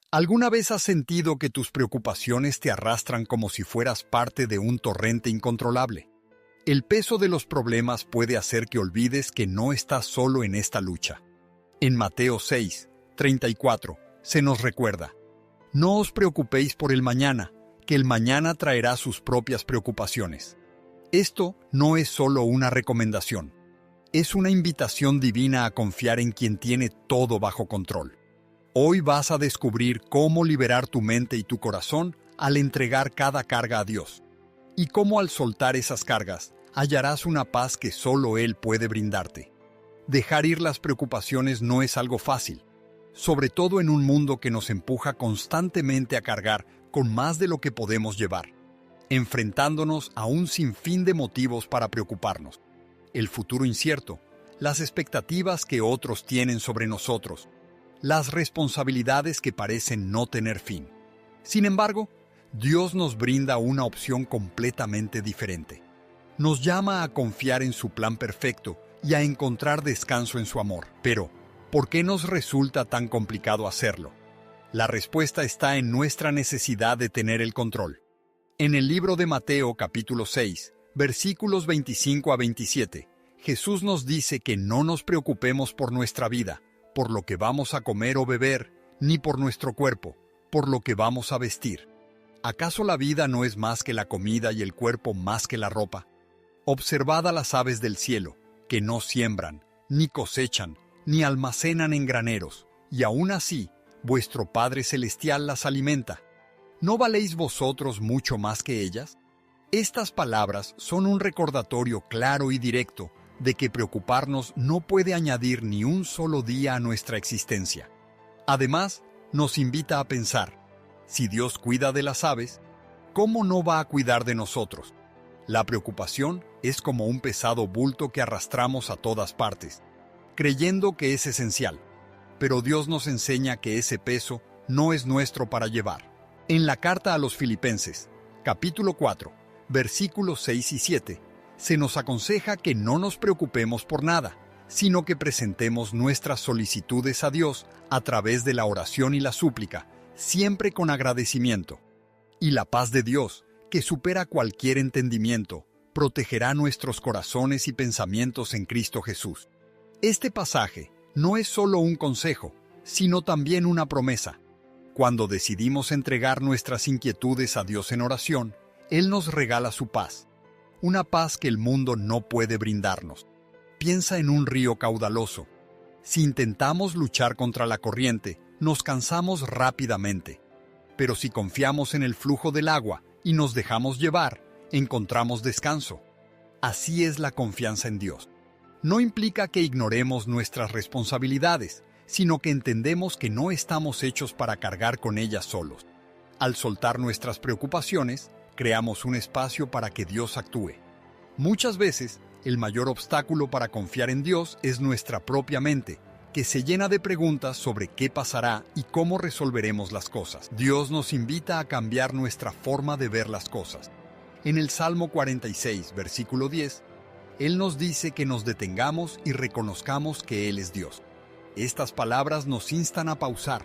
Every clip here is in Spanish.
¿Alguna vez has sentido que tus preocupaciones te arrastran como si fueras parte de un torrente incontrolable? El peso de los problemas puede hacer que olvides que no estás solo en esta lucha. En Mateo 6:34 se nos recuerda: no os preocupéis por el mañana, que el mañana traerá sus propias preocupaciones. Esto no es solo una recomendación, es una invitación divina a confiar en quien tiene todo bajo control. Hoy vas a descubrir cómo liberar tu mente y tu corazón al entregar cada carga a Dios, y cómo al soltar esas cargas hallarás una paz que solo Él puede brindarte. Dejar ir las preocupaciones no es algo fácil, sobre todo en un mundo que nos empuja constantemente a cargar con más de lo que podemos llevar, enfrentándonos a un sinfín de motivos para preocuparnos. El futuro incierto, las expectativas que otros tienen sobre nosotros, las responsabilidades que parecen no tener fin. Sin embargo, Dios nos brinda una opción completamente diferente. Nos llama a confiar en su plan perfecto y a encontrar descanso en su amor. Pero, ¿por qué nos resulta tan complicado hacerlo? La respuesta está en nuestra necesidad de tener el control. En el libro de Mateo capítulo 6, versículos 25 a 27, Jesús nos dice que no nos preocupemos por nuestra vida, por lo que vamos a comer o beber, ni por nuestro cuerpo, por lo que vamos a vestir. ¿Acaso la vida no es más que la comida y el cuerpo más que la ropa? Observad a las aves del cielo, que no siembran, ni cosechan, ni almacenan en graneros, y aún así, vuestro Padre Celestial las alimenta. ¿No valéis vosotros mucho más que ellas? Estas palabras son un recordatorio claro y directo de que preocuparnos no puede añadir ni un solo día a nuestra existencia. Además, nos invita a pensar: si Dios cuida de las aves, ¿cómo no va a cuidar de nosotros? La preocupación es como un pesado bulto que arrastramos a todas partes, creyendo que es esencial, pero Dios nos enseña que ese peso no es nuestro para llevar. En la carta a los Filipenses, capítulo 4, versículos 6 y 7, se nos aconseja que no nos preocupemos por nada, sino que presentemos nuestras solicitudes a Dios a través de la oración y la súplica, siempre con agradecimiento. Y la paz de Dios, que supera cualquier entendimiento, protegerá nuestros corazones y pensamientos en Cristo Jesús. Este pasaje no es solo un consejo, sino también una promesa. Cuando decidimos entregar nuestras inquietudes a Dios en oración, Él nos regala su paz. Una paz que el mundo no puede brindarnos. Piensa en un río caudaloso. Si intentamos luchar contra la corriente, nos cansamos rápidamente. Pero si confiamos en el flujo del agua y nos dejamos llevar, encontramos descanso. Así es la confianza en Dios. No implica que ignoremos nuestras responsabilidades, sino que entendemos que no estamos hechos para cargar con ellas solos. Al soltar nuestras preocupaciones, creamos un espacio para que Dios actúe. Muchas veces, el mayor obstáculo para confiar en Dios es nuestra propia mente, que se llena de preguntas sobre qué pasará y cómo resolveremos las cosas. Dios nos invita a cambiar nuestra forma de ver las cosas. En el Salmo 46, versículo 10, Él nos dice que nos detengamos y reconozcamos que Él es Dios. Estas palabras nos instan a pausar,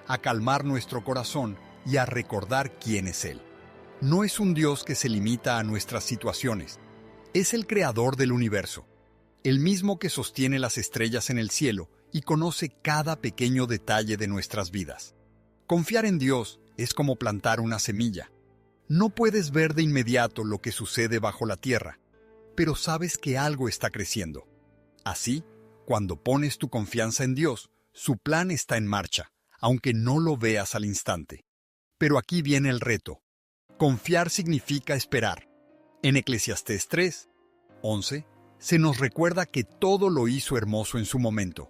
a calmar nuestro corazón y a recordar quién es Él. No es un Dios que se limita a nuestras situaciones. Es el creador del universo, el mismo que sostiene las estrellas en el cielo y conoce cada pequeño detalle de nuestras vidas. Confiar en Dios es como plantar una semilla. No puedes ver de inmediato lo que sucede bajo la tierra, pero sabes que algo está creciendo. Así, cuando pones tu confianza en Dios, su plan está en marcha, aunque no lo veas al instante. Pero aquí viene el reto. Confiar significa esperar. En Eclesiastés 3:11 se nos recuerda que todo lo hizo hermoso en su momento.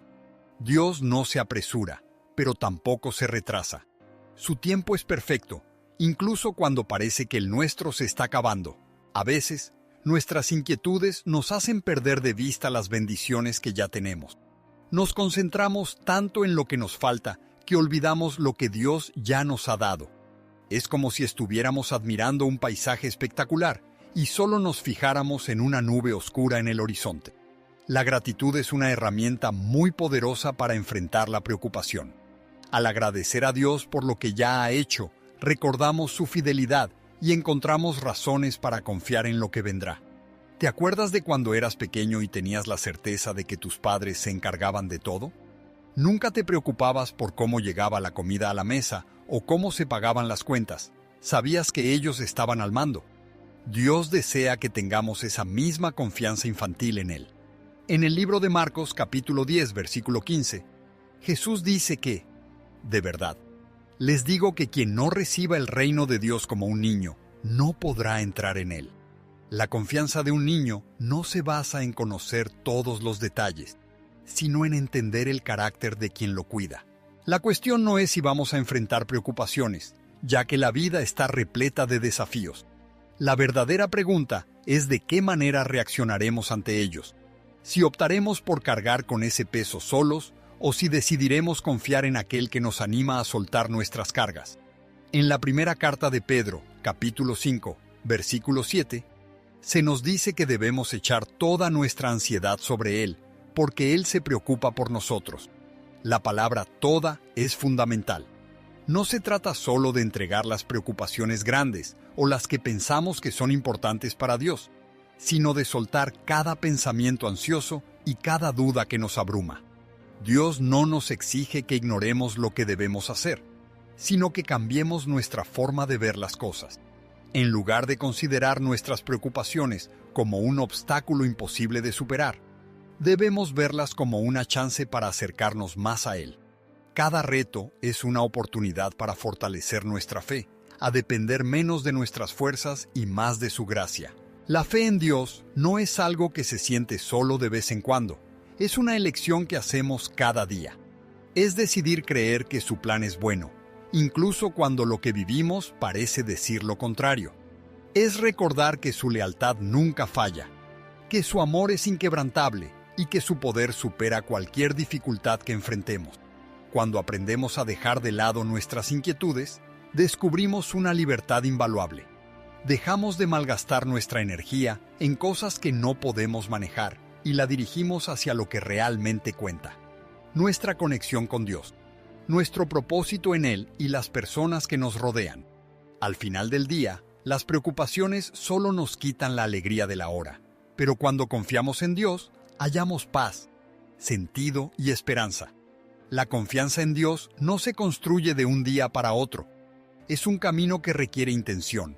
Dios no se apresura, pero tampoco se retrasa. Su tiempo es perfecto, incluso cuando parece que el nuestro se está acabando. A veces, nuestras inquietudes nos hacen perder de vista las bendiciones que ya tenemos. Nos concentramos tanto en lo que nos falta que olvidamos lo que Dios ya nos ha dado. Es como si estuviéramos admirando un paisaje espectacular y solo nos fijáramos en una nube oscura en el horizonte. La gratitud es una herramienta muy poderosa para enfrentar la preocupación. Al agradecer a Dios por lo que ya ha hecho, recordamos su fidelidad y encontramos razones para confiar en lo que vendrá. ¿Te acuerdas de cuando eras pequeño y tenías la certeza de que tus padres se encargaban de todo? Nunca te preocupabas por cómo llegaba la comida a la mesa o cómo se pagaban las cuentas. Sabías que ellos estaban al mando. Dios desea que tengamos esa misma confianza infantil en Él. En el libro de Marcos, capítulo 10, versículo 15, Jesús dice que, de verdad, les digo que quien no reciba el reino de Dios como un niño, no podrá entrar en él. La confianza de un niño no se basa en conocer todos los detalles, sino en entender el carácter de quien lo cuida. La cuestión no es si vamos a enfrentar preocupaciones, ya que la vida está repleta de desafíos. La verdadera pregunta es de qué manera reaccionaremos ante ellos. Si optaremos por cargar con ese peso solos, o si decidiremos confiar en aquel que nos anima a soltar nuestras cargas. En la primera carta de Pedro, capítulo 5, versículo 7, se nos dice que debemos echar toda nuestra ansiedad sobre Él, porque Él se preocupa por nosotros. La palabra toda es fundamental. No se trata solo de entregar las preocupaciones grandes o las que pensamos que son importantes para Dios, sino de soltar cada pensamiento ansioso y cada duda que nos abruma. Dios no nos exige que ignoremos lo que debemos hacer, sino que cambiemos nuestra forma de ver las cosas. En lugar de considerar nuestras preocupaciones como un obstáculo imposible de superar, debemos verlas como una chance para acercarnos más a Él. Cada reto es una oportunidad para fortalecer nuestra fe, a depender menos de nuestras fuerzas y más de su gracia. La fe en Dios no es algo que se siente solo de vez en cuando. Es una elección que hacemos cada día. Es decidir creer que su plan es bueno, incluso cuando lo que vivimos parece decir lo contrario. Es recordar que su lealtad nunca falla, que su amor es inquebrantable y que su poder supera cualquier dificultad que enfrentemos. Cuando aprendemos a dejar de lado nuestras inquietudes, descubrimos una libertad invaluable. Dejamos de malgastar nuestra energía en cosas que no podemos manejar y la dirigimos hacia lo que realmente cuenta: nuestra conexión con Dios, nuestro propósito en Él y las personas que nos rodean. Al final del día, las preocupaciones solo nos quitan la alegría de la hora, pero cuando confiamos en Dios, hallamos paz, sentido y esperanza. La confianza en Dios no se construye de un día para otro. Es un camino que requiere intención,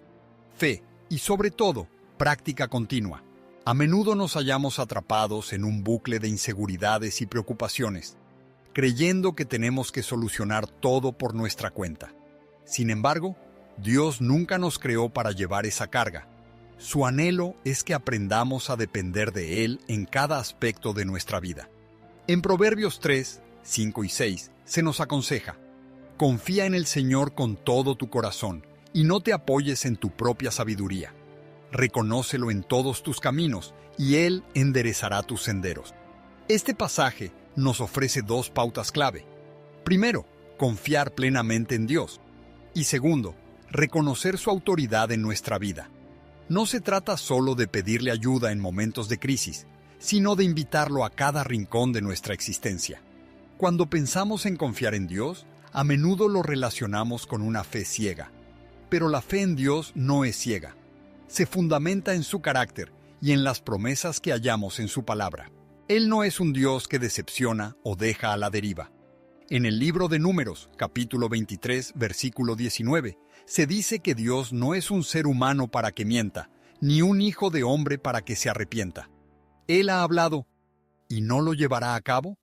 fe y, sobre todo, práctica continua. A menudo nos hallamos atrapados en un bucle de inseguridades y preocupaciones, creyendo que tenemos que solucionar todo por nuestra cuenta. Sin embargo, Dios nunca nos creó para llevar esa carga. Su anhelo es que aprendamos a depender de Él en cada aspecto de nuestra vida. En Proverbios 3, 5 y 6 se nos aconseja: confía en el Señor con todo tu corazón y no te apoyes en tu propia sabiduría. Reconócelo en todos tus caminos, y Él enderezará tus senderos. Este pasaje nos ofrece dos pautas clave. Primero, confiar plenamente en Dios. Y segundo, reconocer su autoridad en nuestra vida. No se trata solo de pedirle ayuda en momentos de crisis, sino de invitarlo a cada rincón de nuestra existencia. Cuando pensamos en confiar en Dios, a menudo lo relacionamos con una fe ciega. Pero la fe en Dios no es ciega. Se fundamenta en su carácter y en las promesas que hallamos en su palabra. Él no es un Dios que decepciona o deja a la deriva. En el libro de Números, capítulo 23, versículo 19, se dice que Dios no es un ser humano para que mienta, ni un hijo de hombre para que se arrepienta. Él ha hablado, ¿y no lo llevará a cabo?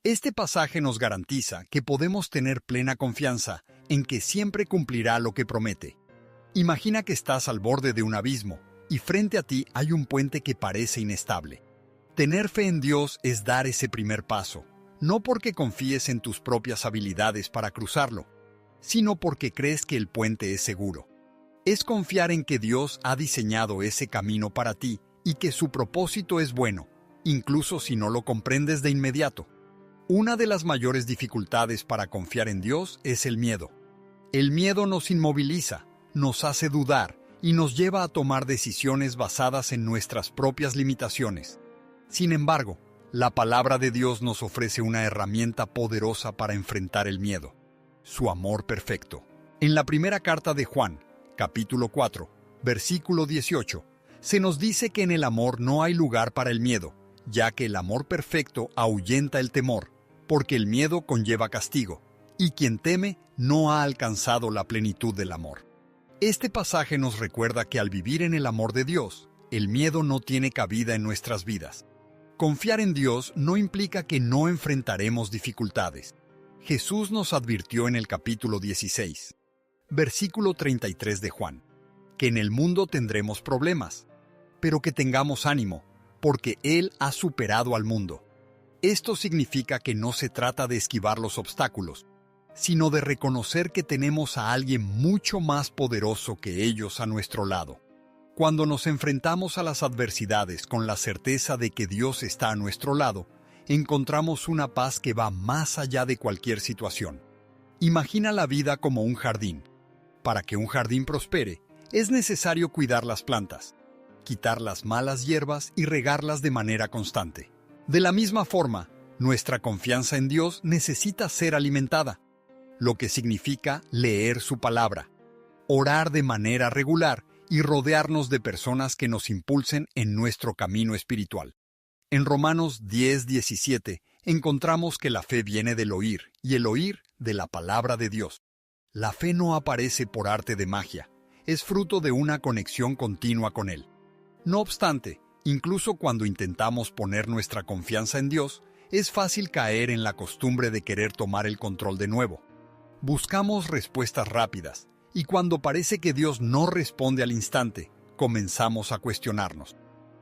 Este pasaje nos garantiza que podemos tener plena confianza en que siempre cumplirá lo que promete. Imagina que estás al borde de un abismo y frente a ti hay un puente que parece inestable. Tener fe en Dios es dar ese primer paso, no porque confíes en tus propias habilidades para cruzarlo, sino porque crees que el puente es seguro. Es confiar en que Dios ha diseñado ese camino para ti y que su propósito es bueno, incluso si no lo comprendes de inmediato. Una de las mayores dificultades para confiar en Dios es el miedo. El miedo nos inmoviliza, nos hace dudar y nos lleva a tomar decisiones basadas en nuestras propias limitaciones. Sin embargo, la palabra de Dios nos ofrece una herramienta poderosa para enfrentar el miedo. su amor perfecto. En la primera carta de Juan, capítulo 4, versículo 18, se nos dice que en el amor no hay lugar para el miedo, ya que el amor perfecto ahuyenta el temor, porque el miedo conlleva castigo, y quien teme no ha alcanzado la plenitud del amor. Este pasaje nos recuerda que al vivir en el amor de Dios, el miedo no tiene cabida en nuestras vidas. Confiar en Dios no implica que no enfrentaremos dificultades. Jesús nos advirtió en el capítulo 16, versículo 33 de Juan, que en el mundo tendremos problemas, pero que tengamos ánimo, porque Él ha superado al mundo. Esto significa que no se trata de esquivar los obstáculos, sino de reconocer que tenemos a alguien mucho más poderoso que ellos a nuestro lado. Cuando nos enfrentamos a las adversidades con la certeza de que Dios está a nuestro lado, encontramos una paz que va más allá de cualquier situación. Imagina la vida como un jardín. Para que un jardín prospere, es necesario cuidar las plantas, quitar las malas hierbas y regarlas de manera constante. De la misma forma, nuestra confianza en Dios necesita ser alimentada, lo que significa leer su palabra, orar de manera regular y rodearnos de personas que nos impulsen en nuestro camino espiritual. En Romanos 10:17 encontramos que la fe viene del oír y el oír de la palabra de Dios. La fe no aparece por arte de magia, es fruto de una conexión continua con Él. No obstante, incluso cuando intentamos poner nuestra confianza en Dios, es fácil caer en la costumbre de querer tomar el control de nuevo. Buscamos respuestas rápidas, y cuando parece que Dios no responde al instante, comenzamos a cuestionarnos.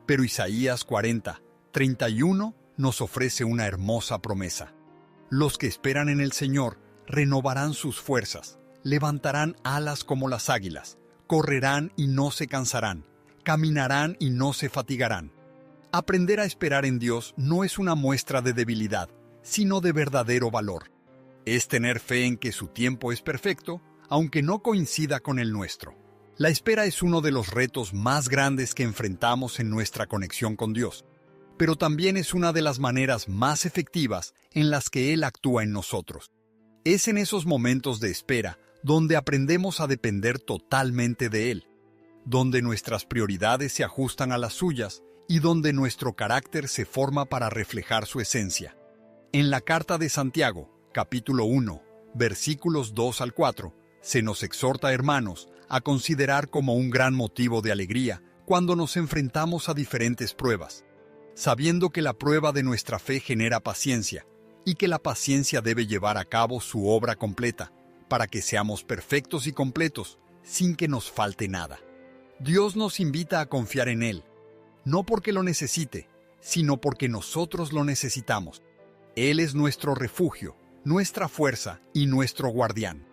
Pero Isaías 40:31 nos ofrece una hermosa promesa. Los que esperan en el Señor renovarán sus fuerzas, levantarán alas como las águilas, correrán y no se cansarán, caminarán y no se fatigarán. Aprender a esperar en Dios no es una muestra de debilidad, sino de verdadero valor. Es tener fe en que su tiempo es perfecto, aunque no coincida con el nuestro. La espera es uno de los retos más grandes que enfrentamos en nuestra conexión con Dios, pero también es una de las maneras más efectivas en las que Él actúa en nosotros. Es en esos momentos de espera donde aprendemos a depender totalmente de Él, donde nuestras prioridades se ajustan a las suyas y donde nuestro carácter se forma para reflejar su esencia. En la carta de Santiago, capítulo 1, versículos 2 al 4, se nos exhorta, hermanos, a considerar como un gran motivo de alegría cuando nos enfrentamos a diferentes pruebas, sabiendo que la prueba de nuestra fe genera paciencia, y que la paciencia debe llevar a cabo su obra completa, para que seamos perfectos y completos, sin que nos falte nada. Dios nos invita a confiar en Él, no porque lo necesite, sino porque nosotros lo necesitamos. Él es nuestro refugio, nuestra fuerza y nuestro guardián.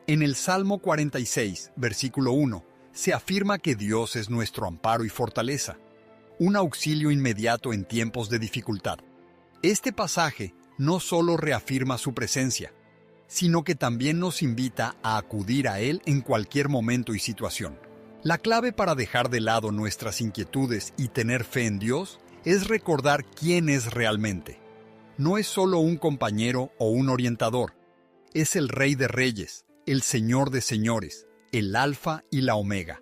En el Salmo 46, versículo 1, se afirma que Dios es nuestro amparo y fortaleza, un auxilio inmediato en tiempos de dificultad. Este pasaje no solo reafirma su presencia, sino que también nos invita a acudir a Él en cualquier momento y situación. La clave para dejar de lado nuestras inquietudes y tener fe en Dios es recordar quién es realmente. No es solo un compañero o un orientador, es el Rey de Reyes, el Señor de Señores, el Alfa y la Omega.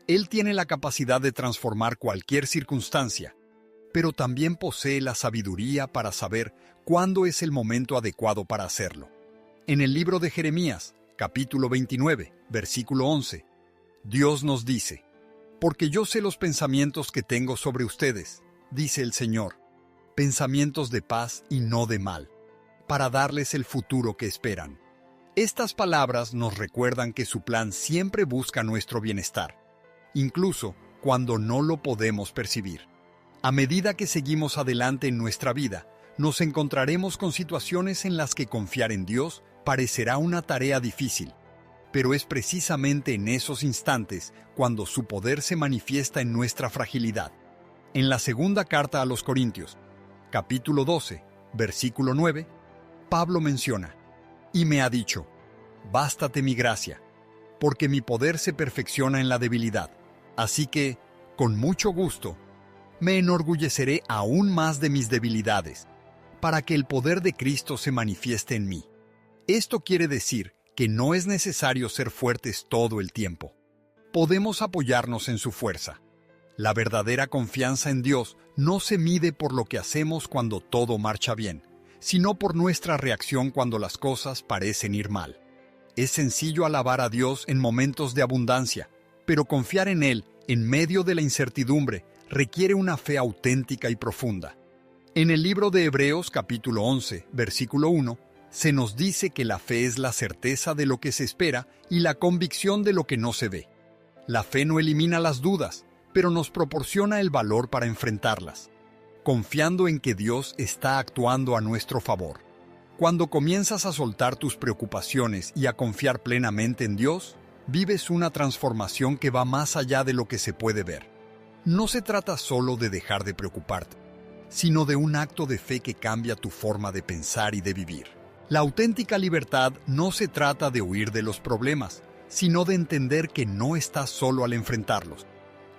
Él tiene la capacidad de transformar cualquier circunstancia, pero también posee la sabiduría para saber cuándo es el momento adecuado para hacerlo. En el libro de Jeremías, capítulo 29, versículo 11, Dios nos dice: «Porque yo sé los pensamientos que tengo sobre ustedes, dice el Señor, pensamientos de paz y no de mal, para darles el futuro que esperan». Estas palabras nos recuerdan que su plan siempre busca nuestro bienestar, incluso cuando no lo podemos percibir. A medida que seguimos adelante en nuestra vida, nos encontraremos con situaciones en las que confiar en Dios parecerá una tarea difícil, pero es precisamente en esos instantes cuando su poder se manifiesta en nuestra fragilidad. En la segunda carta a los Corintios, capítulo 12, versículo 9, Pablo menciona: «Y me ha dicho, bástate mi gracia, porque mi poder se perfecciona en la debilidad. Así que, con mucho gusto, me enorgulleceré aún más de mis debilidades, para que el poder de Cristo se manifieste en mí». Esto quiere decir que no es necesario ser fuertes todo el tiempo. Podemos apoyarnos en su fuerza. La verdadera confianza en Dios no se mide por lo que hacemos cuando todo marcha bien, sino por nuestra reacción cuando las cosas parecen ir mal. Es sencillo alabar a Dios en momentos de abundancia, pero confiar en Él en medio de la incertidumbre requiere una fe auténtica y profunda. En el libro de Hebreos capítulo 11, versículo 1, se nos dice que la fe es la certeza de lo que se espera y la convicción de lo que no se ve. La fe no elimina las dudas, pero nos proporciona el valor para enfrentarlas, confiando en que Dios está actuando a nuestro favor. Cuando comienzas a soltar tus preocupaciones y a confiar plenamente en Dios, vives una transformación que va más allá de lo que se puede ver. No se trata solo de dejar de preocuparte, sino de un acto de fe que cambia tu forma de pensar y de vivir. La auténtica libertad no se trata de huir de los problemas, sino de entender que no estás solo al enfrentarlos.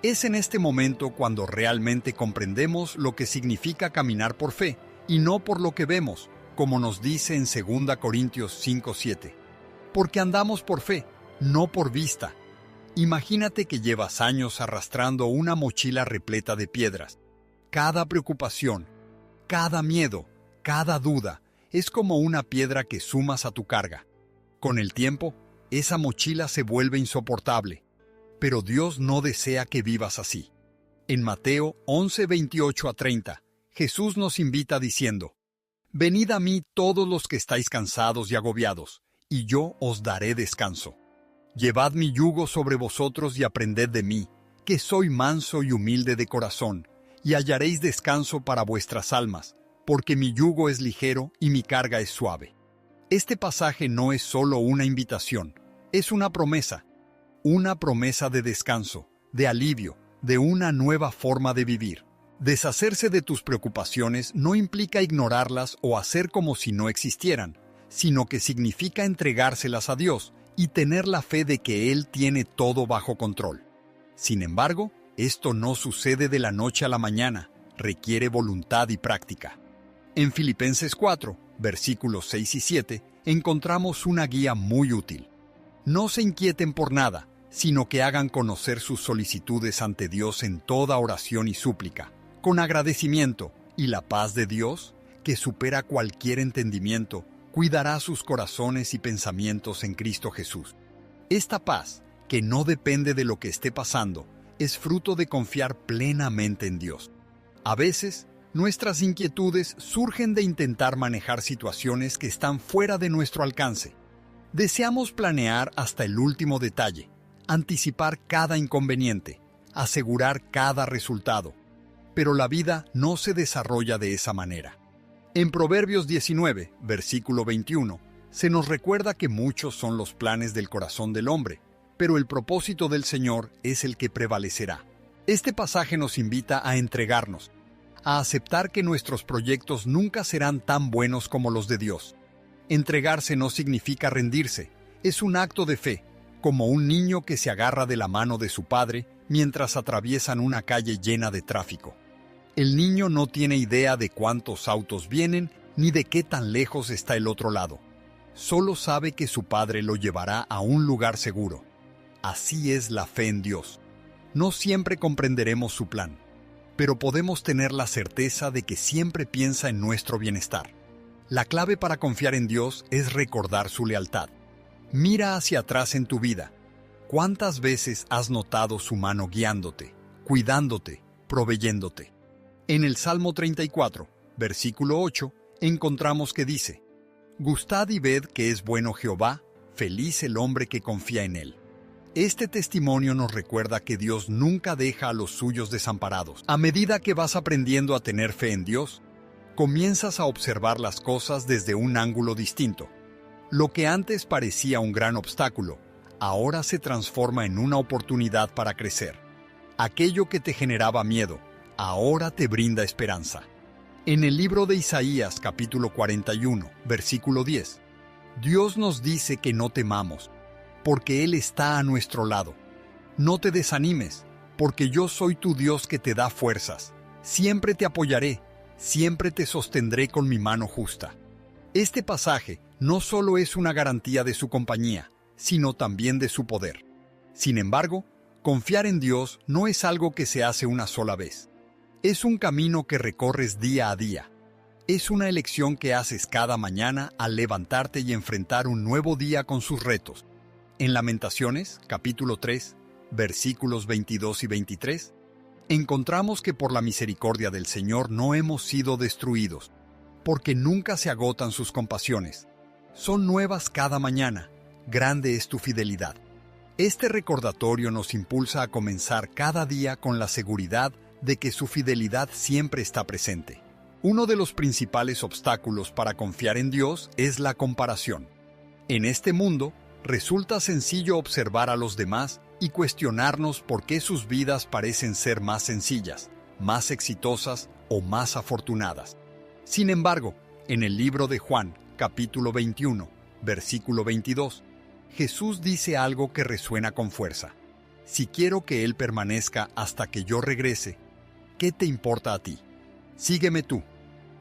Es en este momento cuando realmente comprendemos lo que significa caminar por fe y no por lo que vemos, como nos dice en 2 Corintios 5:7. Porque andamos por fe, no por vista. Imagínate que llevas años arrastrando una mochila repleta de piedras. Cada preocupación, cada miedo, cada duda, es como una piedra que sumas a tu carga. Con el tiempo, esa mochila se vuelve insoportable. Pero Dios no desea que vivas así. En Mateo 11:28-30, Jesús nos invita diciendo: «Venid a mí todos los que estáis cansados y agobiados, y yo os daré descanso. Llevad mi yugo sobre vosotros y aprended de mí, que soy manso y humilde de corazón, y hallaréis descanso para vuestras almas, porque mi yugo es ligero y mi carga es suave». Este pasaje no es solo una invitación, es una promesa de descanso, de alivio, de una nueva forma de vivir. Deshacerse de tus preocupaciones no implica ignorarlas o hacer como si no existieran, sino que significa entregárselas a Dios y tener la fe de que Él tiene todo bajo control. Sin embargo, esto no sucede de la noche a la mañana, requiere voluntad y práctica. En Filipenses 4, versículos 6 y 7, encontramos una guía muy útil. No se inquieten por nada, sino que hagan conocer sus solicitudes ante Dios en toda oración y súplica, con agradecimiento, y la paz de Dios, que supera cualquier entendimiento, cuidará sus corazones y pensamientos en Cristo Jesús. Esta paz, que no depende de lo que esté pasando, es fruto de confiar plenamente en Dios. A veces, nuestras inquietudes surgen de intentar manejar situaciones que están fuera de nuestro alcance. Deseamos planear hasta el último detalle, anticipar cada inconveniente, asegurar cada resultado. Pero la vida no se desarrolla de esa manera. En Proverbios 19, versículo 21, se nos recuerda que muchos son los planes del corazón del hombre, pero el propósito del Señor es el que prevalecerá. Este pasaje nos invita a entregarnos, a aceptar que nuestros proyectos nunca serán tan buenos como los de Dios. Entregarse no significa rendirse, es un acto de fe, como un niño que se agarra de la mano de su padre mientras atraviesan una calle llena de tráfico. El niño no tiene idea de cuántos autos vienen ni de qué tan lejos está el otro lado. Solo sabe que su padre lo llevará a un lugar seguro. Así es la fe en Dios. No siempre comprenderemos su plan, pero podemos tener la certeza de que siempre piensa en nuestro bienestar. La clave para confiar en Dios es recordar su lealtad. Mira hacia atrás en tu vida. ¿Cuántas veces has notado su mano guiándote, cuidándote, proveyéndote? En el Salmo 34, versículo 8, encontramos que dice: «Gustad y ved que es bueno Jehová, feliz el hombre que confía en él». Este testimonio nos recuerda que Dios nunca deja a los suyos desamparados. A medida que vas aprendiendo a tener fe en Dios, comienzas a observar las cosas desde un ángulo distinto. Lo que antes parecía un gran obstáculo, ahora se transforma en una oportunidad para crecer. Aquello que te generaba miedo, ahora te brinda esperanza. En el libro de Isaías, capítulo 41, versículo 10, Dios nos dice que no temamos, porque Él está a nuestro lado. No te desanimes, porque yo soy tu Dios que te da fuerzas. Siempre te apoyaré, siempre te sostendré con mi mano justa. Este pasaje no solo es una garantía de su compañía, sino también de su poder. Sin embargo, confiar en Dios no es algo que se hace una sola vez. Es un camino que recorres día a día. Es una elección que haces cada mañana al levantarte y enfrentar un nuevo día con sus retos. En Lamentaciones, capítulo 3, versículos 22 y 23, encontramos que por la misericordia del Señor no hemos sido destruidos, porque nunca se agotan sus compasiones. Son nuevas cada mañana, grande es tu fidelidad. Este recordatorio nos impulsa a comenzar cada día con la seguridad de que su fidelidad siempre está presente. Uno de los principales obstáculos para confiar en Dios es la comparación. En este mundo, resulta sencillo observar a los demás y cuestionarnos por qué sus vidas parecen ser más sencillas, más exitosas o más afortunadas. Sin embargo, en el libro de Juan, capítulo 21, versículo 22, Jesús dice algo que resuena con fuerza. Si quiero que Él permanezca hasta que yo regrese, ¿qué te importa a ti? Sígueme tú.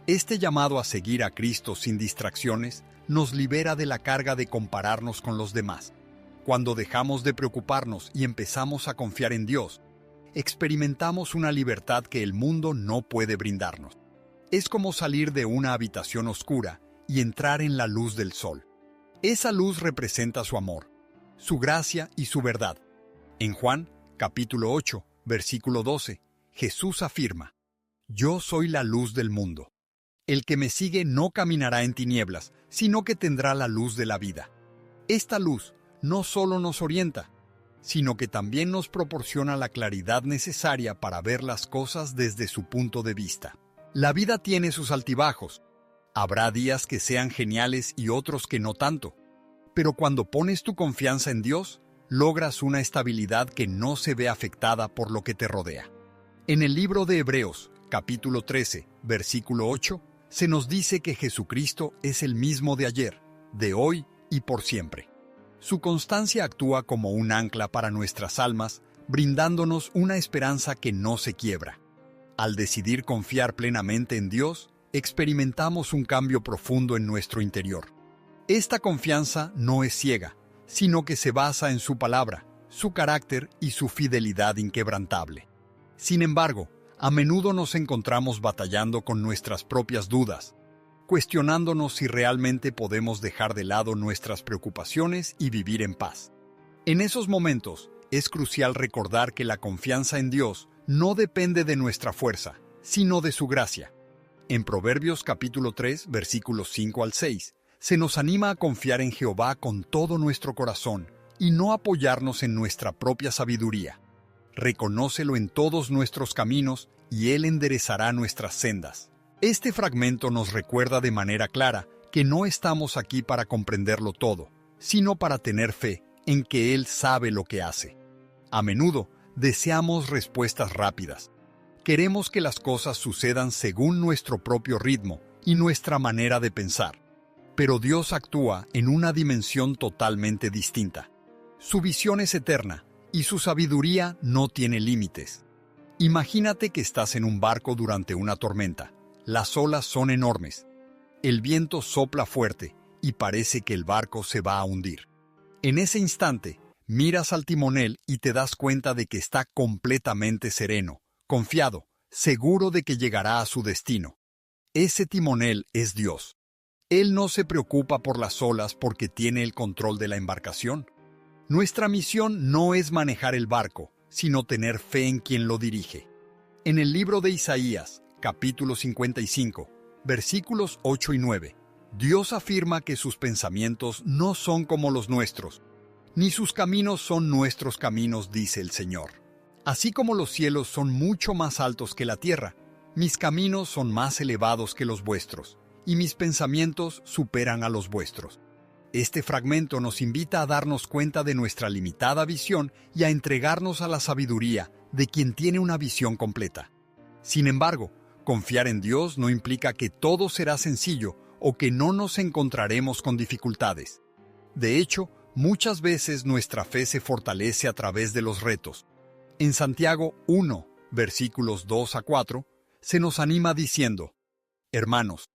Este llamado a seguir a Cristo sin distracciones nos libera de la carga de compararnos con los demás. Cuando dejamos de preocuparnos y empezamos a confiar en Dios, experimentamos una libertad que el mundo no puede brindarnos. Es como salir de una habitación oscura y entrar en la luz del sol. Esa luz representa su amor, su gracia y su verdad. En Juan, capítulo 8, versículo 12, Jesús afirma: Yo soy la luz del mundo. El que me sigue no caminará en tinieblas, sino que tendrá la luz de la vida. Esta luz no solo nos orienta, sino que también nos proporciona la claridad necesaria para ver las cosas desde su punto de vista. La vida tiene sus altibajos. Habrá días que sean geniales y otros que no tanto. Pero cuando pones tu confianza en Dios, logras una estabilidad que no se ve afectada por lo que te rodea. En el libro de Hebreos, capítulo 13, versículo 8, se nos dice que Jesucristo es el mismo de ayer, de hoy y por siempre. Su constancia actúa como un ancla para nuestras almas, brindándonos una esperanza que no se quiebra. Al decidir confiar plenamente en Dios, experimentamos un cambio profundo en nuestro interior. Esta confianza no es ciega, sino que se basa en su palabra, su carácter y su fidelidad inquebrantable. Sin embargo, a menudo nos encontramos batallando con nuestras propias dudas, cuestionándonos si realmente podemos dejar de lado nuestras preocupaciones y vivir en paz. En esos momentos, es crucial recordar que la confianza en Dios no depende de nuestra fuerza, sino de su gracia. En Proverbios capítulo 3, versículos 5 al 6, se nos anima a confiar en Jehová con todo nuestro corazón y no apoyarnos en nuestra propia sabiduría. Reconócelo en todos nuestros caminos y Él enderezará nuestras sendas. Este fragmento nos recuerda de manera clara que no estamos aquí para comprenderlo todo, sino para tener fe en que Él sabe lo que hace. A menudo, deseamos respuestas rápidas. Queremos que las cosas sucedan según nuestro propio ritmo y nuestra manera de pensar. Pero Dios actúa en una dimensión totalmente distinta. Su visión es eterna y su sabiduría no tiene límites. Imagínate que estás en un barco durante una tormenta. Las olas son enormes. El viento sopla fuerte y parece que el barco se va a hundir. En ese instante, miras al timonel y te das cuenta de que está completamente sereno, confiado, seguro de que llegará a su destino. Ese timonel es Dios. Él no se preocupa por las olas porque tiene el control de la embarcación. Nuestra misión no es manejar el barco, sino tener fe en quien lo dirige. En el libro de Isaías, capítulo 55, versículos 8 y 9, Dios afirma que sus pensamientos no son como los nuestros, ni sus caminos son nuestros caminos, dice el Señor. Así como los cielos son mucho más altos que la tierra, mis caminos son más elevados que los vuestros, y mis pensamientos superan a los vuestros. Este fragmento nos invita a darnos cuenta de nuestra limitada visión y a entregarnos a la sabiduría de quien tiene una visión completa. Sin embargo, confiar en Dios no implica que todo será sencillo o que no nos encontraremos con dificultades. De hecho, muchas veces nuestra fe se fortalece a través de los retos. En Santiago 1, versículos 2 a 4, se nos anima diciendo: Hermanos,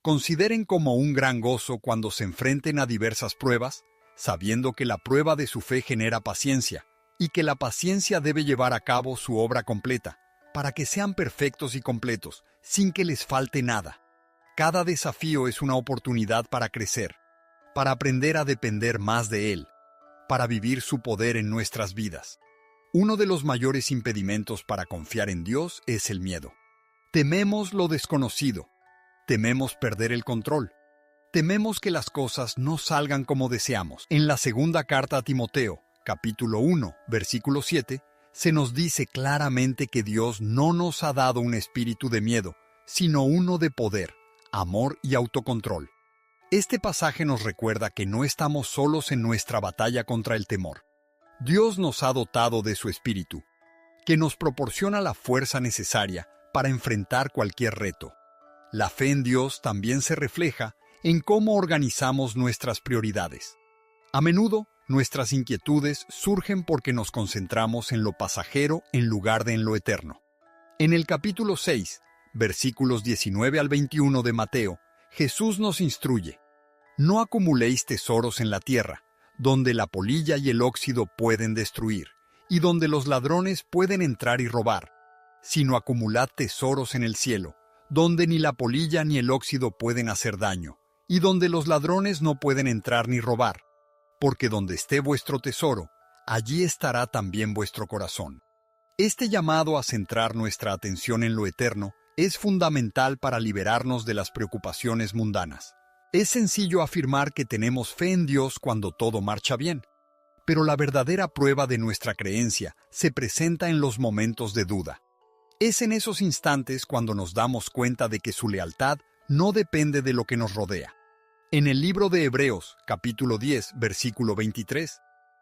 Consideren como un gran gozo cuando se enfrenten a diversas pruebas, sabiendo que la prueba de su fe genera paciencia, y que la paciencia debe llevar a cabo su obra completa, para que sean perfectos y completos, sin que les falte nada. Cada desafío es una oportunidad para crecer, para aprender a depender más de Él, para vivir su poder en nuestras vidas. Uno de los mayores impedimentos para confiar en Dios es el miedo. Tememos lo desconocido, tememos perder el control, tememos que las cosas no salgan como deseamos. En la segunda carta a Timoteo, capítulo 1, versículo 7, se nos dice claramente que Dios no nos ha dado un espíritu de miedo, sino uno de poder, amor y autocontrol. Este pasaje nos recuerda que no estamos solos en nuestra batalla contra el temor. Dios nos ha dotado de su espíritu, que nos proporciona la fuerza necesaria para enfrentar cualquier reto. La fe en Dios también se refleja en cómo organizamos nuestras prioridades. A menudo, nuestras inquietudes surgen porque nos concentramos en lo pasajero en lugar de en lo eterno. En el capítulo 6, versículos 19 al 21 de Mateo, Jesús nos instruye: no acumuléis tesoros en la tierra, donde la polilla y el óxido pueden destruir, y donde los ladrones pueden entrar y robar, sino acumulad tesoros en el cielo, donde ni la polilla ni el óxido pueden hacer daño, y donde los ladrones no pueden entrar ni robar. Porque donde esté vuestro tesoro, allí estará también vuestro corazón. Este llamado a centrar nuestra atención en lo eterno es fundamental para liberarnos de las preocupaciones mundanas. Es sencillo afirmar que tenemos fe en Dios cuando todo marcha bien, pero la verdadera prueba de nuestra creencia se presenta en los momentos de duda. Es en esos instantes cuando nos damos cuenta de que su lealtad no depende de lo que nos rodea. En el libro de Hebreos, capítulo 10, versículo 23,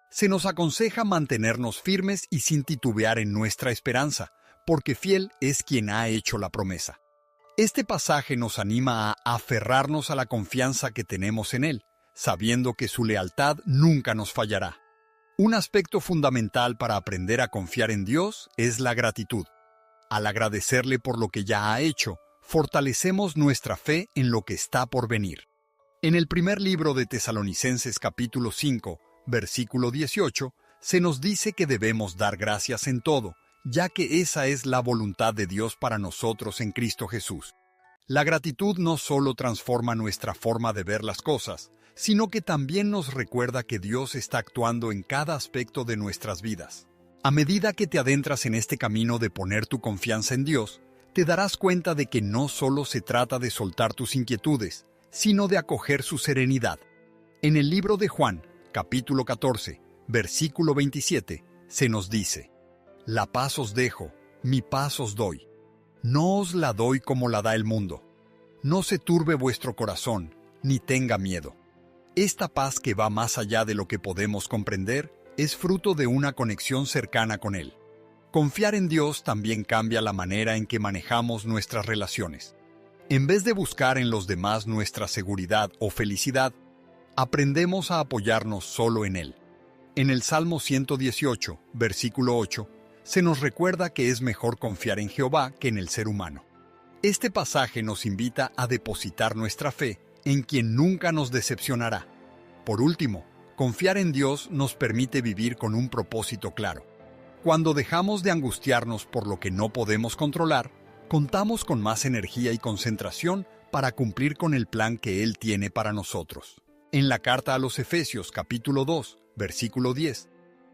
se nos aconseja mantenernos firmes y sin titubear en nuestra esperanza, porque fiel es quien ha hecho la promesa. Este pasaje nos anima a aferrarnos a la confianza que tenemos en Él, sabiendo que su lealtad nunca nos fallará. Un aspecto fundamental para aprender a confiar en Dios es la gratitud. Al agradecerle por lo que ya ha hecho, fortalecemos nuestra fe en lo que está por venir. En el primer libro de Tesalonicenses capítulo 5, versículo 18, se nos dice que debemos dar gracias en todo, ya que esa es la voluntad de Dios para nosotros en Cristo Jesús. La gratitud no solo transforma nuestra forma de ver las cosas, sino que también nos recuerda que Dios está actuando en cada aspecto de nuestras vidas. A medida que te adentras en este camino de poner tu confianza en Dios, te darás cuenta de que no solo se trata de soltar tus inquietudes, sino de acoger su serenidad. En el libro de Juan, capítulo 14, versículo 27, se nos dice: la paz os dejo, mi paz os doy. No os la doy como la da el mundo. No se turbe vuestro corazón, ni tenga miedo. Esta paz que va más allá de lo que podemos comprender es fruto de una conexión cercana con Él. Confiar en Dios también cambia la manera en que manejamos nuestras relaciones. En vez de buscar en los demás nuestra seguridad o felicidad, aprendemos a apoyarnos solo en Él. En el Salmo 118, versículo 8, se nos recuerda que es mejor confiar en Jehová que en el ser humano. Este pasaje nos invita a depositar nuestra fe en quien nunca nos decepcionará. Por último, confiar en Dios nos permite vivir con un propósito claro. Cuando dejamos de angustiarnos por lo que no podemos controlar, contamos con más energía y concentración para cumplir con el plan que Él tiene para nosotros. En la carta a los Efesios, capítulo 2, versículo 10,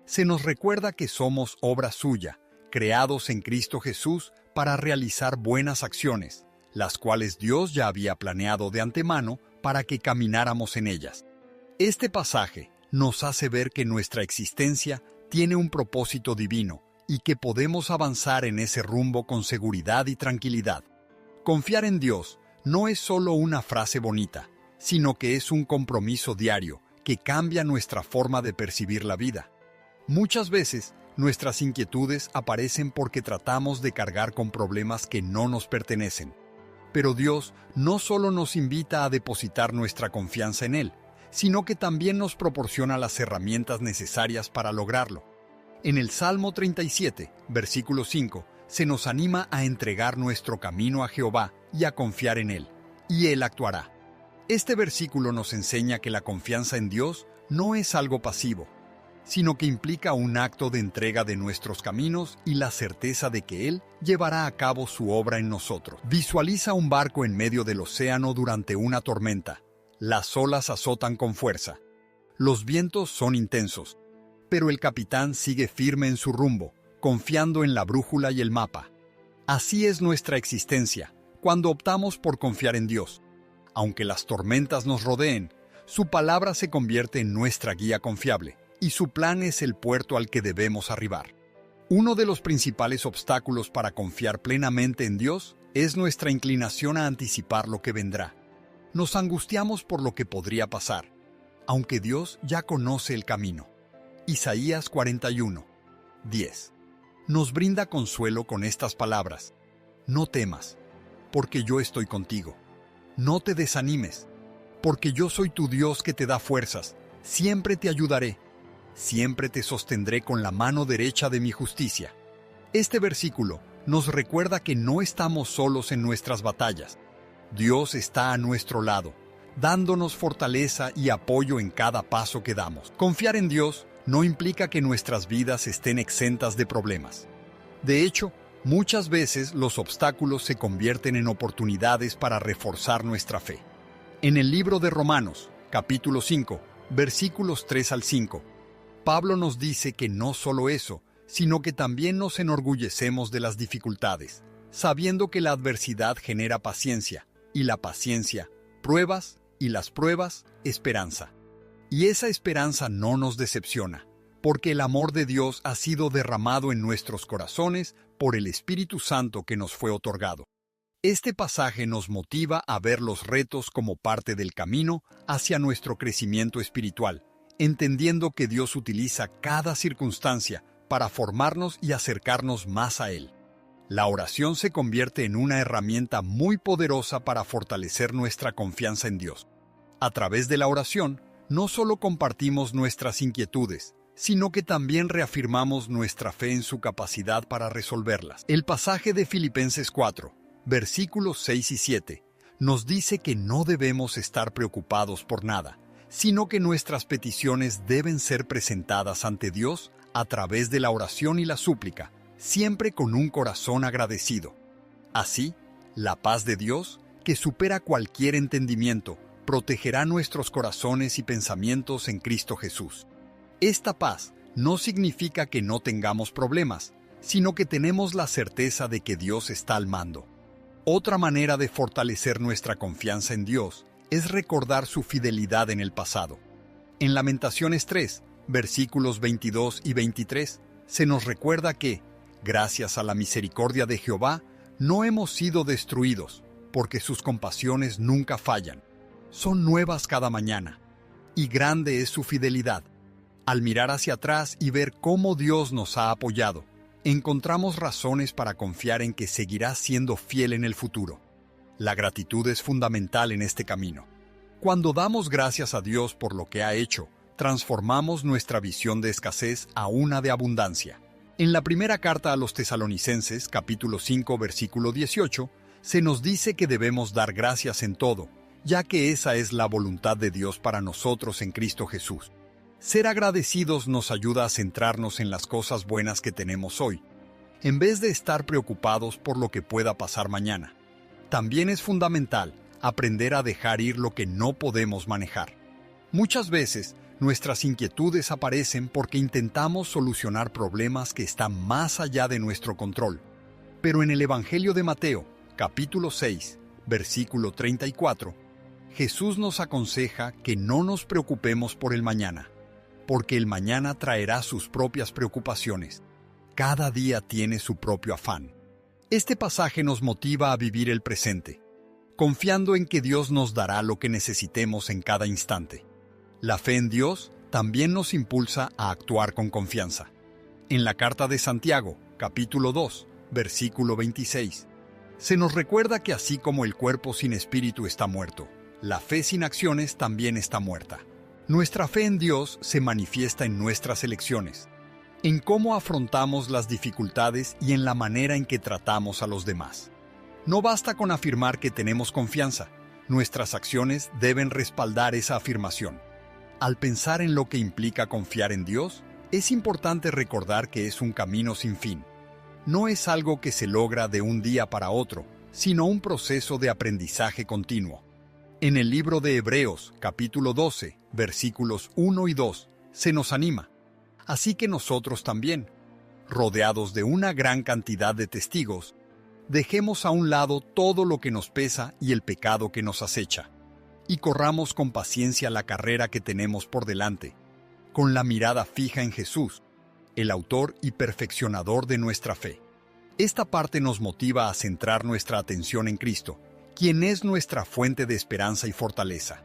se nos recuerda que somos obra suya, creados en Cristo Jesús para realizar buenas acciones, las cuales Dios ya había planeado de antemano para que camináramos en ellas. Este pasaje nos hace ver que nuestra existencia tiene un propósito divino y que podemos avanzar en ese rumbo con seguridad y tranquilidad. Confiar en Dios no es solo una frase bonita, sino que es un compromiso diario que cambia nuestra forma de percibir la vida. Muchas veces, nuestras inquietudes aparecen porque tratamos de cargar con problemas que no nos pertenecen. Pero Dios no solo nos invita a depositar nuestra confianza en Él, sino que también nos proporciona las herramientas necesarias para lograrlo. En el Salmo 37, versículo 5, se nos anima a entregar nuestro camino a Jehová y a confiar en Él, y Él actuará. Este versículo nos enseña que la confianza en Dios no es algo pasivo, sino que implica un acto de entrega de nuestros caminos y la certeza de que Él llevará a cabo su obra en nosotros. Visualiza un barco en medio del océano durante una tormenta. Las olas azotan con fuerza. Los vientos son intensos, pero el capitán sigue firme en su rumbo, confiando en la brújula y el mapa. Así es nuestra existencia, cuando optamos por confiar en Dios. Aunque las tormentas nos rodeen, su palabra se convierte en nuestra guía confiable, y su plan es el puerto al que debemos arribar. Uno de los principales obstáculos para confiar plenamente en Dios es nuestra inclinación a anticipar lo que vendrá. Nos angustiamos por lo que podría pasar, aunque Dios ya conoce el camino. Isaías 41, 10. Nos brinda consuelo con estas palabras. No temas, porque yo estoy contigo. No te desanimes, porque yo soy tu Dios que te da fuerzas. Siempre te ayudaré. Siempre te sostendré con la mano derecha de mi justicia. Este versículo nos recuerda que no estamos solos en nuestras batallas. Dios está a nuestro lado, dándonos fortaleza y apoyo en cada paso que damos. Confiar en Dios no implica que nuestras vidas estén exentas de problemas. De hecho, muchas veces los obstáculos se convierten en oportunidades para reforzar nuestra fe. En el libro de Romanos, capítulo 5, versículos 3 al 5, Pablo nos dice que no solo eso, sino que también nos enorgullecemos de las dificultades, sabiendo que la adversidad genera paciencia, y la paciencia, pruebas, y las pruebas, esperanza. Y esa esperanza no nos decepciona, porque el amor de Dios ha sido derramado en nuestros corazones por el Espíritu Santo que nos fue otorgado. Este pasaje nos motiva a ver los retos como parte del camino hacia nuestro crecimiento espiritual, entendiendo que Dios utiliza cada circunstancia para formarnos y acercarnos más a Él. La oración se convierte en una herramienta muy poderosa para fortalecer nuestra confianza en Dios. A través de la oración, no solo compartimos nuestras inquietudes, sino que también reafirmamos nuestra fe en su capacidad para resolverlas. El pasaje de Filipenses 4, versículos 6 y 7, nos dice que no debemos estar preocupados por nada, sino que nuestras peticiones deben ser presentadas ante Dios a través de la oración y la súplica, siempre con un corazón agradecido. Así, la paz de Dios, que supera cualquier entendimiento, protegerá nuestros corazones y pensamientos en Cristo Jesús. Esta paz no significa que no tengamos problemas, sino que tenemos la certeza de que Dios está al mando. Otra manera de fortalecer nuestra confianza en Dios es recordar su fidelidad en el pasado. En Lamentaciones 3, versículos 22 y 23, se nos recuerda que, gracias a la misericordia de Jehová, no hemos sido destruidos, porque sus compasiones nunca fallan. Son nuevas cada mañana, y grande es su fidelidad. Al mirar hacia atrás y ver cómo Dios nos ha apoyado, encontramos razones para confiar en que seguirá siendo fiel en el futuro. La gratitud es fundamental en este camino. Cuando damos gracias a Dios por lo que ha hecho, transformamos nuestra visión de escasez a una de abundancia. En la primera carta a los Tesalonicenses, capítulo 5, versículo 18, se nos dice que debemos dar gracias en todo, ya que esa es la voluntad de Dios para nosotros en Cristo Jesús. Ser agradecidos nos ayuda a centrarnos en las cosas buenas que tenemos hoy, en vez de estar preocupados por lo que pueda pasar mañana. También es fundamental aprender a dejar ir lo que no podemos manejar. Muchas veces, nuestras inquietudes aparecen porque intentamos solucionar problemas que están más allá de nuestro control. Pero en el Evangelio de Mateo, capítulo 6, versículo 34, Jesús nos aconseja que no nos preocupemos por el mañana, porque el mañana traerá sus propias preocupaciones. Cada día tiene su propio afán. Este pasaje nos motiva a vivir el presente, confiando en que Dios nos dará lo que necesitemos en cada instante. La fe en Dios también nos impulsa a actuar con confianza. En la carta de Santiago, capítulo 2, versículo 26, se nos recuerda que así como el cuerpo sin espíritu está muerto, la fe sin acciones también está muerta. Nuestra fe en Dios se manifiesta en nuestras elecciones, en cómo afrontamos las dificultades y en la manera en que tratamos a los demás. No basta con afirmar que tenemos confianza, nuestras acciones deben respaldar esa afirmación. Al pensar en lo que implica confiar en Dios, es importante recordar que es un camino sin fin. No es algo que se logra de un día para otro, sino un proceso de aprendizaje continuo. En el libro de Hebreos, capítulo 12, versículos 1 y 2, se nos anima. Así que nosotros también, rodeados de una gran cantidad de testigos, dejemos a un lado todo lo que nos pesa y el pecado que nos acecha, y corramos con paciencia la carrera que tenemos por delante, con la mirada fija en Jesús, el autor y perfeccionador de nuestra fe. Esta parte nos motiva a centrar nuestra atención en Cristo, quien es nuestra fuente de esperanza y fortaleza.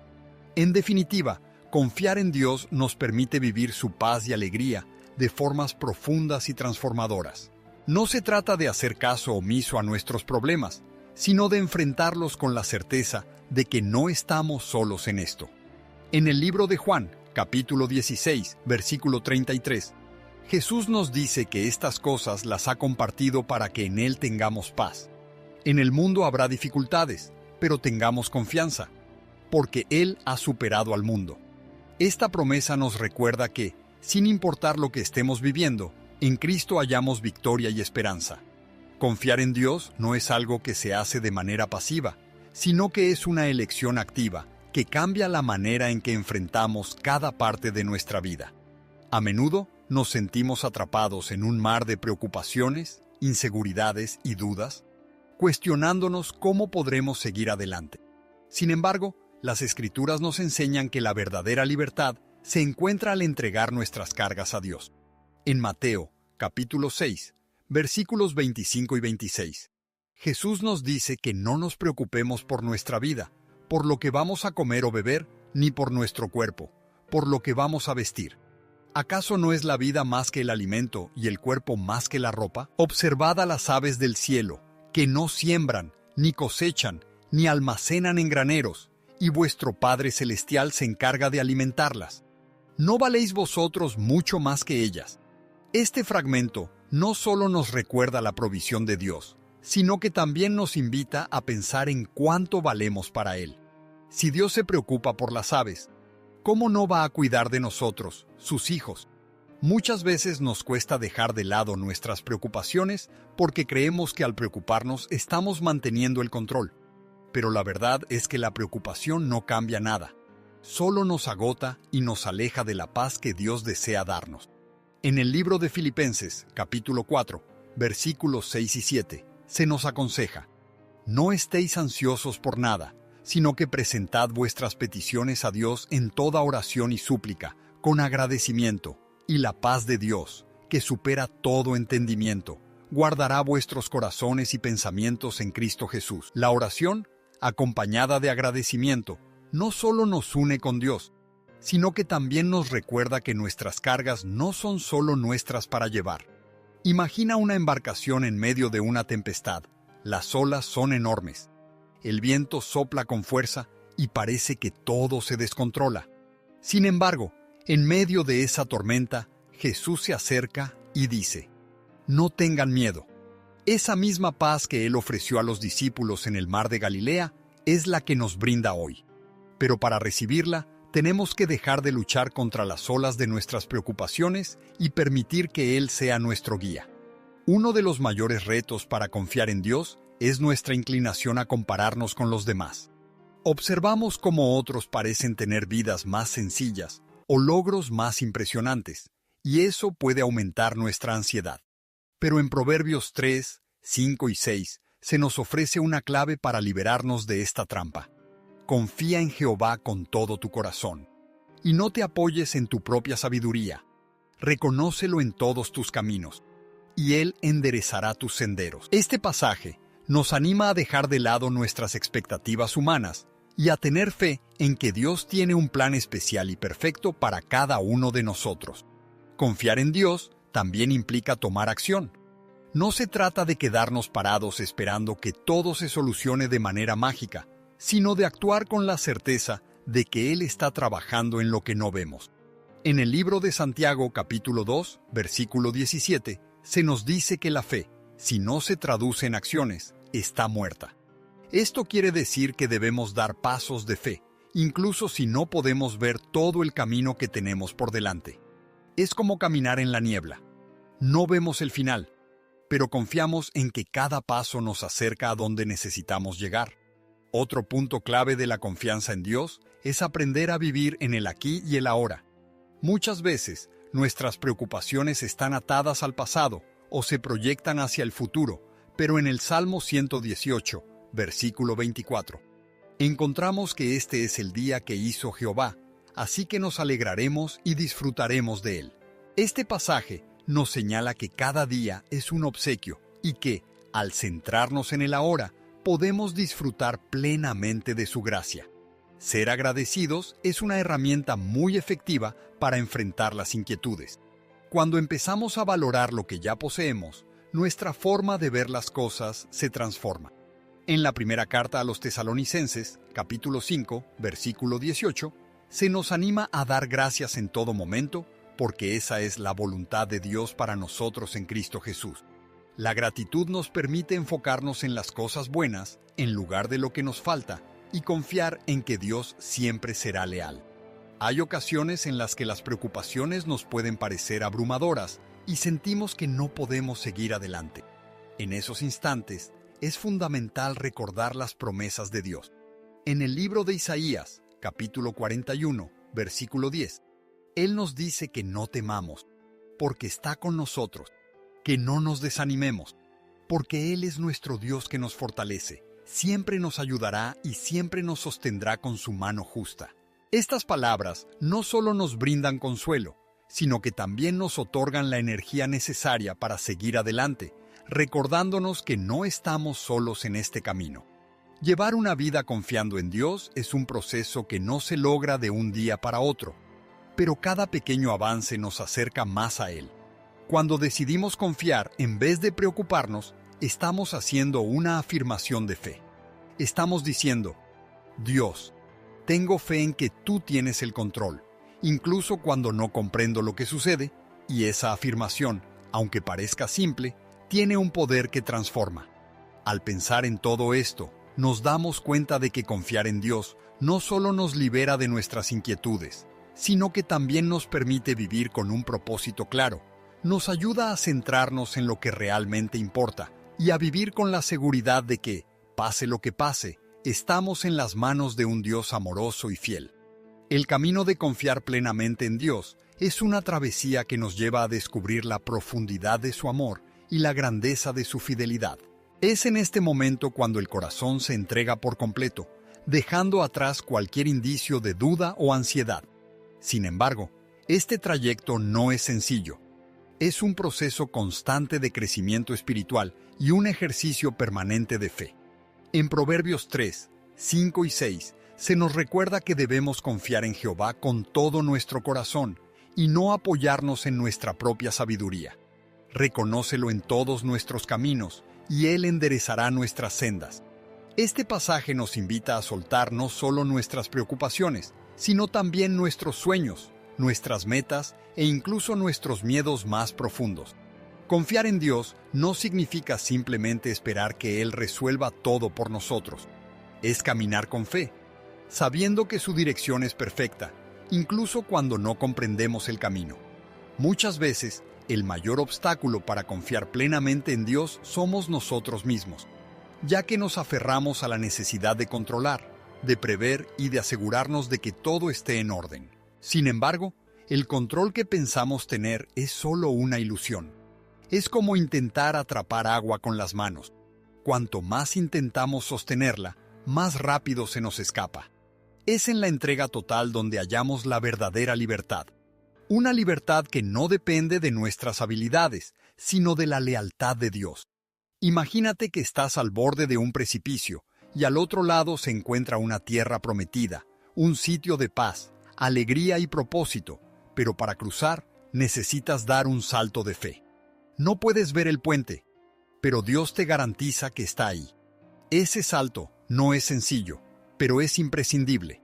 En definitiva, confiar en Dios nos permite vivir su paz y alegría de formas profundas y transformadoras. No se trata de hacer caso omiso a nuestros problemas, sino de enfrentarlos con la certeza de que no estamos solos en esto. En el libro de Juan, capítulo 16, versículo 33, Jesús nos dice que estas cosas las ha compartido para que en Él tengamos paz. En el mundo habrá dificultades, pero tengamos confianza, porque Él ha superado al mundo. Esta promesa nos recuerda que, sin importar lo que estemos viviendo, en Cristo hallamos victoria y esperanza. Confiar en Dios no es algo que se hace de manera pasiva, sino que es una elección activa que cambia la manera en que enfrentamos cada parte de nuestra vida. A menudo nos sentimos atrapados en un mar de preocupaciones, inseguridades y dudas, cuestionándonos cómo podremos seguir adelante. Sin embargo, las Escrituras nos enseñan que la verdadera libertad se encuentra al entregar nuestras cargas a Dios. En Mateo, capítulo 6, versículos 25 y 26, Jesús nos dice que no nos preocupemos por nuestra vida, por lo que vamos a comer o beber, ni por nuestro cuerpo, por lo que vamos a vestir. ¿Acaso no es la vida más que el alimento y el cuerpo más que la ropa? Observad a las aves del cielo, que no siembran, ni cosechan, ni almacenan en graneros, y vuestro Padre Celestial se encarga de alimentarlas. ¿No valéis vosotros mucho más que ellas? Este fragmento no solo nos recuerda la provisión de Dios, sino que también nos invita a pensar en cuánto valemos para Él. Si Dios se preocupa por las aves, ¿cómo no va a cuidar de nosotros, sus hijos? Muchas veces nos cuesta dejar de lado nuestras preocupaciones porque creemos que al preocuparnos estamos manteniendo el control. Pero la verdad es que la preocupación no cambia nada. Solo nos agota y nos aleja de la paz que Dios desea darnos. En el libro de Filipenses, capítulo 4, versículos 6 y 7, se nos aconseja: no estéis ansiosos por nada, sino que presentad vuestras peticiones a Dios en toda oración y súplica, con agradecimiento, y la paz de Dios, que supera todo entendimiento, guardará vuestros corazones y pensamientos en Cristo Jesús. La oración, acompañada de agradecimiento, no solo nos une con Dios, sino que también nos recuerda que nuestras cargas no son solo nuestras para llevar. Imagina una embarcación en medio de una tempestad. Las olas son enormes. El viento sopla con fuerza y parece que todo se descontrola. Sin embargo, en medio de esa tormenta, Jesús se acerca y dice: no tengan miedo. Esa misma paz que Él ofreció a los discípulos en el mar de Galilea es la que nos brinda hoy. Pero para recibirla, tenemos que dejar de luchar contra las olas de nuestras preocupaciones y permitir que Él sea nuestro guía. Uno de los mayores retos para confiar en Dios es nuestra inclinación a compararnos con los demás. Observamos cómo otros parecen tener vidas más sencillas o logros más impresionantes, y eso puede aumentar nuestra ansiedad. Pero en Proverbios 3, 5 y 6 se nos ofrece una clave para liberarnos de esta trampa. Confía en Jehová con todo tu corazón, y no te apoyes en tu propia sabiduría. Reconócelo en todos tus caminos, y Él enderezará tus senderos. Este pasaje nos anima a dejar de lado nuestras expectativas humanas y a tener fe en que Dios tiene un plan especial y perfecto para cada uno de nosotros. Confiar en Dios también implica tomar acción. No se trata de quedarnos parados esperando que todo se solucione de manera mágica, sino de actuar con la certeza de que Él está trabajando en lo que no vemos. En el libro de Santiago, capítulo 2, versículo 17, se nos dice que la fe, si no se traduce en acciones, está muerta. Esto quiere decir que debemos dar pasos de fe, incluso si no podemos ver todo el camino que tenemos por delante. Es como caminar en la niebla. No vemos el final, pero confiamos en que cada paso nos acerca a donde necesitamos llegar. Otro punto clave de la confianza en Dios es aprender a vivir en el aquí y el ahora. Muchas veces, nuestras preocupaciones están atadas al pasado o se proyectan hacia el futuro, pero en el Salmo 118, versículo 24, encontramos que este es el día que hizo Jehová, así que nos alegraremos y disfrutaremos de él. Este pasaje nos señala que cada día es un obsequio y que, al centrarnos en el ahora, podemos disfrutar plenamente de su gracia. Ser agradecidos es una herramienta muy efectiva para enfrentar las inquietudes. Cuando empezamos a valorar lo que ya poseemos, nuestra forma de ver las cosas se transforma. En la primera carta a los Tesalonicenses, capítulo 5, versículo 18, se nos anima a dar gracias en todo momento, porque esa es la voluntad de Dios para nosotros en Cristo Jesús. La gratitud nos permite enfocarnos en las cosas buenas, en lugar de lo que nos falta, y confiar en que Dios siempre será leal. Hay ocasiones en las que las preocupaciones nos pueden parecer abrumadoras y sentimos que no podemos seguir adelante. En esos instantes, es fundamental recordar las promesas de Dios. En el libro de Isaías, capítulo 41, versículo 10, Él nos dice que no temamos, porque está con nosotros, que no nos desanimemos, porque Él es nuestro Dios que nos fortalece, siempre nos ayudará y siempre nos sostendrá con su mano justa. Estas palabras no solo nos brindan consuelo, sino que también nos otorgan la energía necesaria para seguir adelante, recordándonos que no estamos solos en este camino. Llevar una vida confiando en Dios es un proceso que no se logra de un día para otro, pero cada pequeño avance nos acerca más a Él. Cuando decidimos confiar en vez de preocuparnos, estamos haciendo una afirmación de fe. Estamos diciendo, Dios, tengo fe en que tú tienes el control, incluso cuando no comprendo lo que sucede, y esa afirmación, aunque parezca simple, tiene un poder que transforma. Al pensar en todo esto, nos damos cuenta de que confiar en Dios no solo nos libera de nuestras inquietudes, sino que también nos permite vivir con un propósito claro, nos ayuda a centrarnos en lo que realmente importa y a vivir con la seguridad de que, pase lo que pase, estamos en las manos de un Dios amoroso y fiel. El camino de confiar plenamente en Dios es una travesía que nos lleva a descubrir la profundidad de su amor y la grandeza de su fidelidad. Es en este momento cuando el corazón se entrega por completo, dejando atrás cualquier indicio de duda o ansiedad. Sin embargo, este trayecto no es sencillo. Es un proceso constante de crecimiento espiritual y un ejercicio permanente de fe. En Proverbios 3, 5 y 6, se nos recuerda que debemos confiar en Jehová con todo nuestro corazón y no apoyarnos en nuestra propia sabiduría. Reconócelo en todos nuestros caminos, y Él enderezará nuestras sendas. Este pasaje nos invita a soltar no solo nuestras preocupaciones, sino también nuestros sueños, nuestras metas e incluso nuestros miedos más profundos. Confiar en Dios no significa simplemente esperar que Él resuelva todo por nosotros. Es caminar con fe, sabiendo que su dirección es perfecta, incluso cuando no comprendemos el camino. Muchas veces, el mayor obstáculo para confiar plenamente en Dios somos nosotros mismos, ya que nos aferramos a la necesidad de controlar, de prever y de asegurarnos de que todo esté en orden. Sin embargo, el control que pensamos tener es solo una ilusión. Es como intentar atrapar agua con las manos. Cuanto más intentamos sostenerla, más rápido se nos escapa. Es en la entrega total donde hallamos la verdadera libertad. Una libertad que no depende de nuestras habilidades, sino de la lealtad de Dios. Imagínate que estás al borde de un precipicio y al otro lado se encuentra una tierra prometida, un sitio de paz, alegría y propósito, pero para cruzar necesitas dar un salto de fe. No puedes ver el puente, pero Dios te garantiza que está ahí. Ese salto no es sencillo, pero es imprescindible.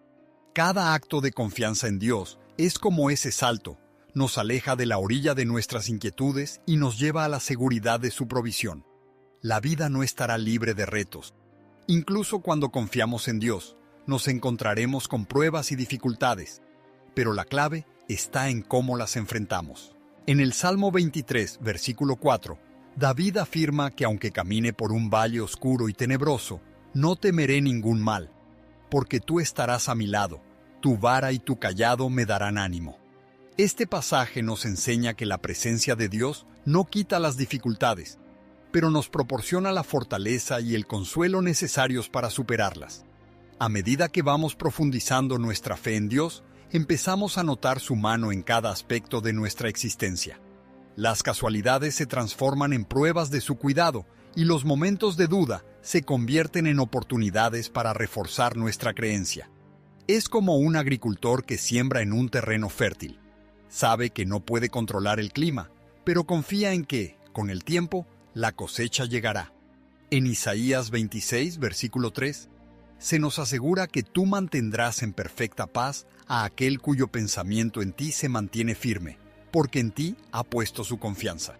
Cada acto de confianza en Dios es como ese salto, nos aleja de la orilla de nuestras inquietudes y nos lleva a la seguridad de su provisión. La vida no estará libre de retos, Incluso cuando confiamos en Dios, nos encontraremos con pruebas y dificultades, pero la clave está en cómo las enfrentamos. En el Salmo 23, versículo 4, David afirma que aunque camine por un valle oscuro y tenebroso, no temeré ningún mal, porque tú estarás a mi lado, tu vara y tu cayado me darán ánimo. Este pasaje nos enseña que la presencia de Dios no quita las dificultades, pero nos proporciona la fortaleza y el consuelo necesarios para superarlas. A medida que vamos profundizando nuestra fe en Dios, empezamos a notar su mano en cada aspecto de nuestra existencia. Las casualidades se transforman en pruebas de su cuidado y los momentos de duda se convierten en oportunidades para reforzar nuestra creencia. Es como un agricultor que siembra en un terreno fértil. Sabe que no puede controlar el clima, pero confía en que, con el tiempo, la cosecha llegará. En Isaías 26, versículo 3, se nos asegura que tú mantendrás en perfecta paz a aquel cuyo pensamiento en ti se mantiene firme, porque en ti ha puesto su confianza.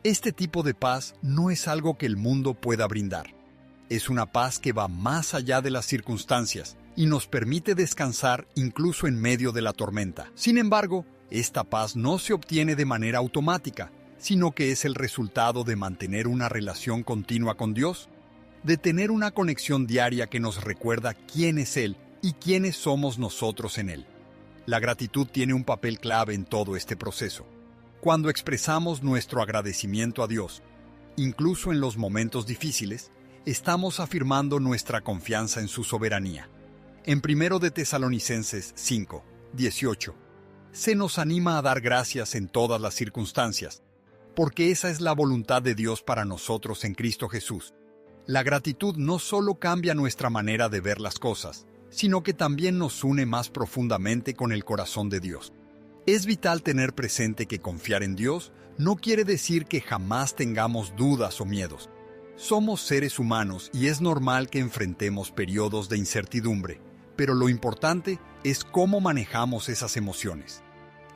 Este tipo de paz no es algo que el mundo pueda brindar. Es una paz que va más allá de las circunstancias y nos permite descansar incluso en medio de la tormenta. Sin embargo, esta paz no se obtiene de manera automática, sino que es el resultado de mantener una relación continua con Dios, de tener una conexión diaria que nos recuerda quién es Él y quiénes somos nosotros en Él. La gratitud tiene un papel clave en todo este proceso. Cuando expresamos nuestro agradecimiento a Dios, incluso en los momentos difíciles, estamos afirmando nuestra confianza en su soberanía. En 1 de Tesalonicenses 5, 18, se nos anima a dar gracias en todas las circunstancias, porque esa es la voluntad de Dios para nosotros en Cristo Jesús. La gratitud no solo cambia nuestra manera de ver las cosas, sino que también nos une más profundamente con el corazón de Dios. Es vital tener presente que confiar en Dios no quiere decir que jamás tengamos dudas o miedos. Somos seres humanos y es normal que enfrentemos periodos de incertidumbre, pero lo importante es cómo manejamos esas emociones.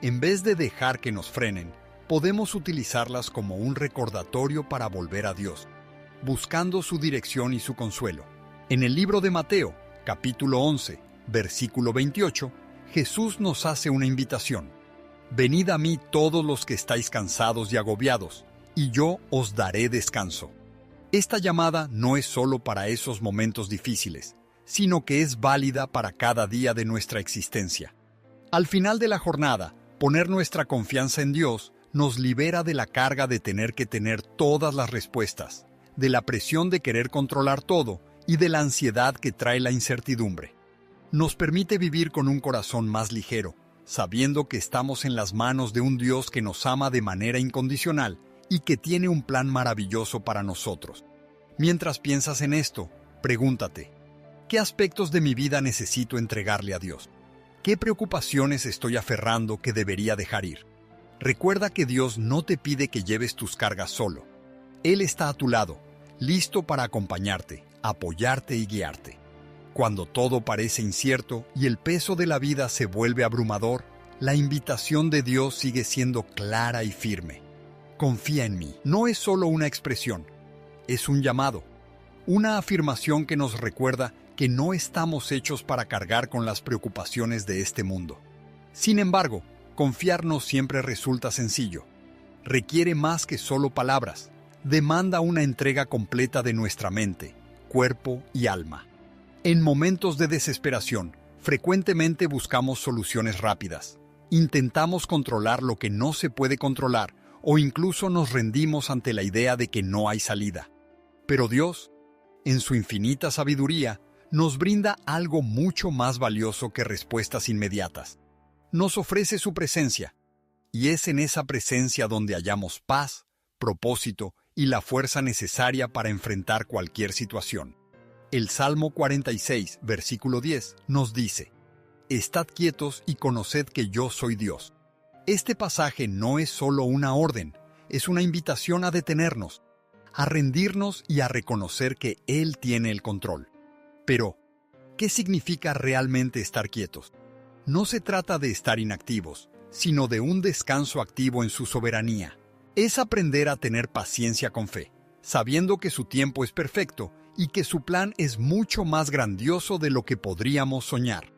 En vez de dejar que nos frenen, podemos utilizarlas como un recordatorio para volver a Dios, buscando su dirección y su consuelo. En el libro de Mateo, capítulo 11, versículo 28, Jesús nos hace una invitación. Venid a mí todos los que estáis cansados y agobiados, y yo os daré descanso. Esta llamada no es solo para esos momentos difíciles, sino que es válida para cada día de nuestra existencia. Al final de la jornada, poner nuestra confianza en Dios nos libera de la carga de tener que tener todas las respuestas, de la presión de querer controlar todo y de la ansiedad que trae la incertidumbre. Nos permite vivir con un corazón más ligero, sabiendo que estamos en las manos de un Dios que nos ama de manera incondicional y que tiene un plan maravilloso para nosotros. Mientras piensas en esto, pregúntate, ¿qué aspectos de mi vida necesito entregarle a Dios? ¿Qué preocupaciones estoy aferrando que debería dejar ir? Recuerda que Dios no te pide que lleves tus cargas solo. Él está a tu lado, listo para acompañarte, apoyarte y guiarte. Cuando todo parece incierto y el peso de la vida se vuelve abrumador, la invitación de Dios sigue siendo clara y firme. Confía en mí. No es solo una expresión, es un llamado, una afirmación que nos recuerda que no estamos hechos para cargar con las preocupaciones de este mundo. Sin embargo, confiar no siempre resulta sencillo. Requiere más que solo palabras. Demanda una entrega completa de nuestra mente, cuerpo y alma. En momentos de desesperación, frecuentemente buscamos soluciones rápidas. Intentamos controlar lo que no se puede controlar o incluso nos rendimos ante la idea de que no hay salida. Pero Dios, en su infinita sabiduría, nos brinda algo mucho más valioso que respuestas inmediatas. Nos ofrece su presencia, y es en esa presencia donde hallamos paz, propósito y la fuerza necesaria para enfrentar cualquier situación. El Salmo 46, versículo 10, nos dice: Estad quietos y conoced que yo soy Dios. Este pasaje no es solo una orden, es una invitación a detenernos, a rendirnos y a reconocer que Él tiene el control. Pero, ¿qué significa realmente estar quietos? No se trata de estar inactivos, sino de un descanso activo en su soberanía. Es aprender a tener paciencia con fe, sabiendo que su tiempo es perfecto y que su plan es mucho más grandioso de lo que podríamos soñar.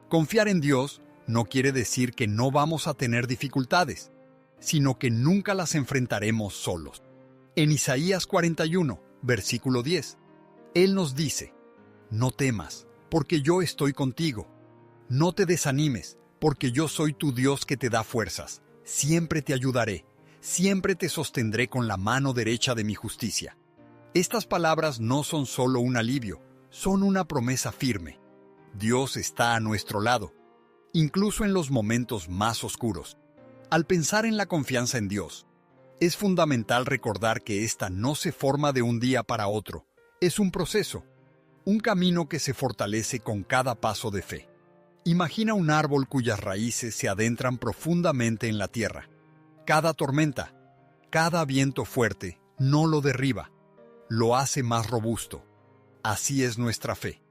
Confiar en Dios no quiere decir que no vamos a tener dificultades, sino que nunca las enfrentaremos solos. En Isaías 41, versículo 10, Él nos dice: «No temas, porque yo estoy contigo. No te desanimes, porque yo soy tu Dios que te da fuerzas. Siempre te ayudaré, siempre te sostendré con la mano derecha de mi justicia». Estas palabras no son solo un alivio, son una promesa firme. Dios está a nuestro lado, incluso en los momentos más oscuros. Al pensar en la confianza en Dios, es fundamental recordar que esta no se forma de un día para otro. Es un proceso, un camino que se fortalece con cada paso de fe. Imagina un árbol cuyas raíces se adentran profundamente en la tierra. Cada tormenta, cada viento fuerte no lo derriba, lo hace más robusto. Así es nuestra fe.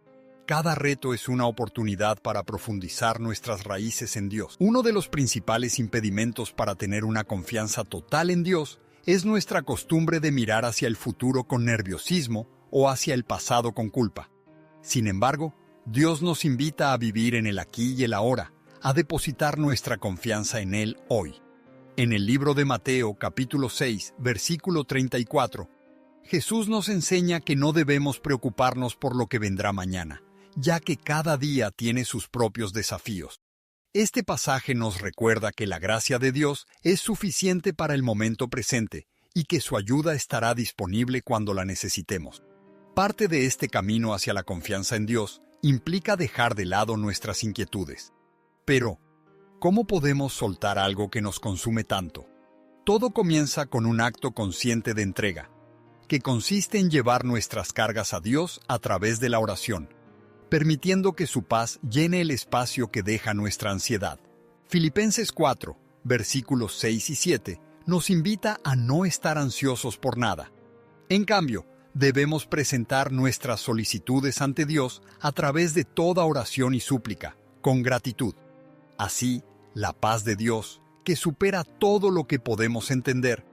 Cada reto es una oportunidad para profundizar nuestras raíces en Dios. Uno de los principales impedimentos para tener una confianza total en Dios es nuestra costumbre de mirar hacia el futuro con nerviosismo o hacia el pasado con culpa. Sin embargo, Dios nos invita a vivir en el aquí y el ahora, a depositar nuestra confianza en Él hoy. En el libro de Mateo, capítulo 6, versículo 34, Jesús nos enseña que no debemos preocuparnos por lo que vendrá mañana, ya que cada día tiene sus propios desafíos. Este pasaje nos recuerda que la gracia de Dios es suficiente para el momento presente y que su ayuda estará disponible cuando la necesitemos. Parte de este camino hacia la confianza en Dios implica dejar de lado nuestras inquietudes. Pero, ¿cómo podemos soltar algo que nos consume tanto? Todo comienza con un acto consciente de entrega, que consiste en llevar nuestras cargas a Dios a través de la oración, permitiendo que su paz llene el espacio que deja nuestra ansiedad. Filipenses 4, versículos 6 y 7, nos invita a no estar ansiosos por nada. En cambio, debemos presentar nuestras solicitudes ante Dios a través de toda oración y súplica, con gratitud. Así, la paz de Dios, que supera todo lo que podemos entender,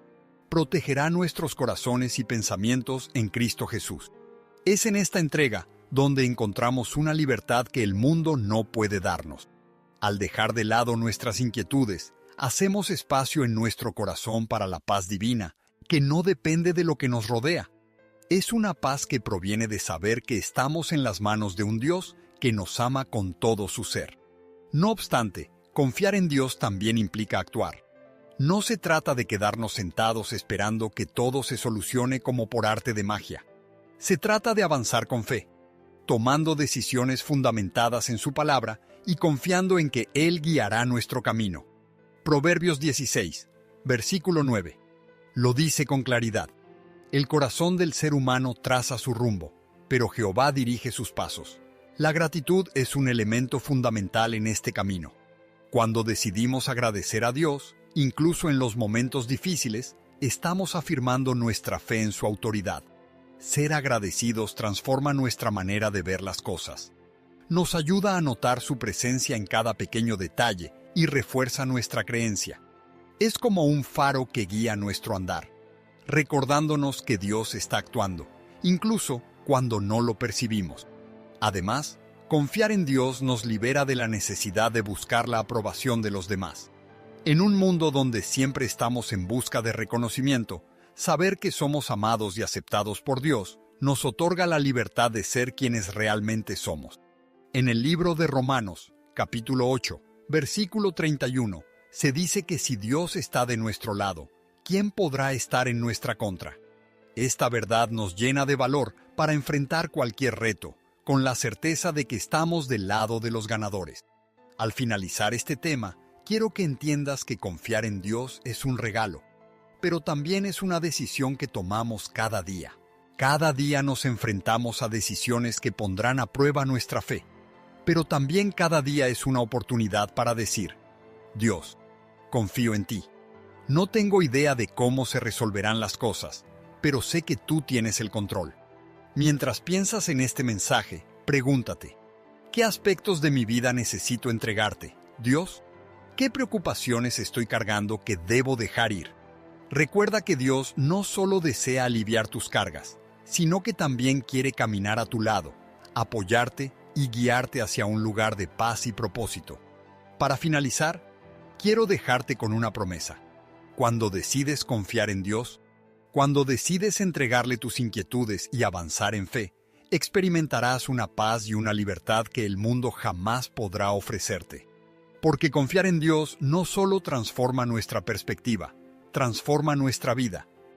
protegerá nuestros corazones y pensamientos en Cristo Jesús. Es en esta entrega donde encontramos una libertad que el mundo no puede darnos. Al dejar de lado nuestras inquietudes, hacemos espacio en nuestro corazón para la paz divina, que no depende de lo que nos rodea. Es una paz que proviene de saber que estamos en las manos de un Dios que nos ama con todo su ser. No obstante, confiar en Dios también implica actuar. No se trata de quedarnos sentados esperando que todo se solucione como por arte de magia. Se trata de avanzar con fe, tomando decisiones fundamentadas en su palabra y confiando en que Él guiará nuestro camino. Proverbios 16, versículo 9. Lo dice con claridad. El corazón del ser humano traza su rumbo, pero Jehová dirige sus pasos. La gratitud es un elemento fundamental en este camino. Cuando decidimos agradecer a Dios, incluso en los momentos difíciles, estamos afirmando nuestra fe en su autoridad. Ser agradecidos transforma nuestra manera de ver las cosas. Nos ayuda a notar su presencia en cada pequeño detalle y refuerza nuestra creencia. Es como un faro que guía nuestro andar, recordándonos que Dios está actuando, incluso cuando no lo percibimos. Además, confiar en Dios nos libera de la necesidad de buscar la aprobación de los demás. En un mundo donde siempre estamos en busca de reconocimiento, saber que somos amados y aceptados por Dios nos otorga la libertad de ser quienes realmente somos. En el libro de Romanos, capítulo 8, versículo 31, se dice que si Dios está de nuestro lado, ¿quién podrá estar en nuestra contra? Esta verdad nos llena de valor para enfrentar cualquier reto, con la certeza de que estamos del lado de los ganadores. Al finalizar este tema, quiero que entiendas que confiar en Dios es un regalo, pero también es una decisión que tomamos cada día. Cada día nos enfrentamos a decisiones que pondrán a prueba nuestra fe, pero también cada día es una oportunidad para decir: Dios, confío en ti. No tengo idea de cómo se resolverán las cosas, pero sé que tú tienes el control. Mientras piensas en este mensaje, pregúntate: ¿qué aspectos de mi vida necesito entregarte, Dios? ¿Qué preocupaciones estoy cargando que debo dejar ir? Recuerda que Dios no solo desea aliviar tus cargas, sino que también quiere caminar a tu lado, apoyarte y guiarte hacia un lugar de paz y propósito. Para finalizar, quiero dejarte con una promesa. Cuando decides confiar en Dios, cuando decides entregarle tus inquietudes y avanzar en fe, experimentarás una paz y una libertad que el mundo jamás podrá ofrecerte. Porque confiar en Dios no solo transforma nuestra perspectiva, transforma nuestra vida.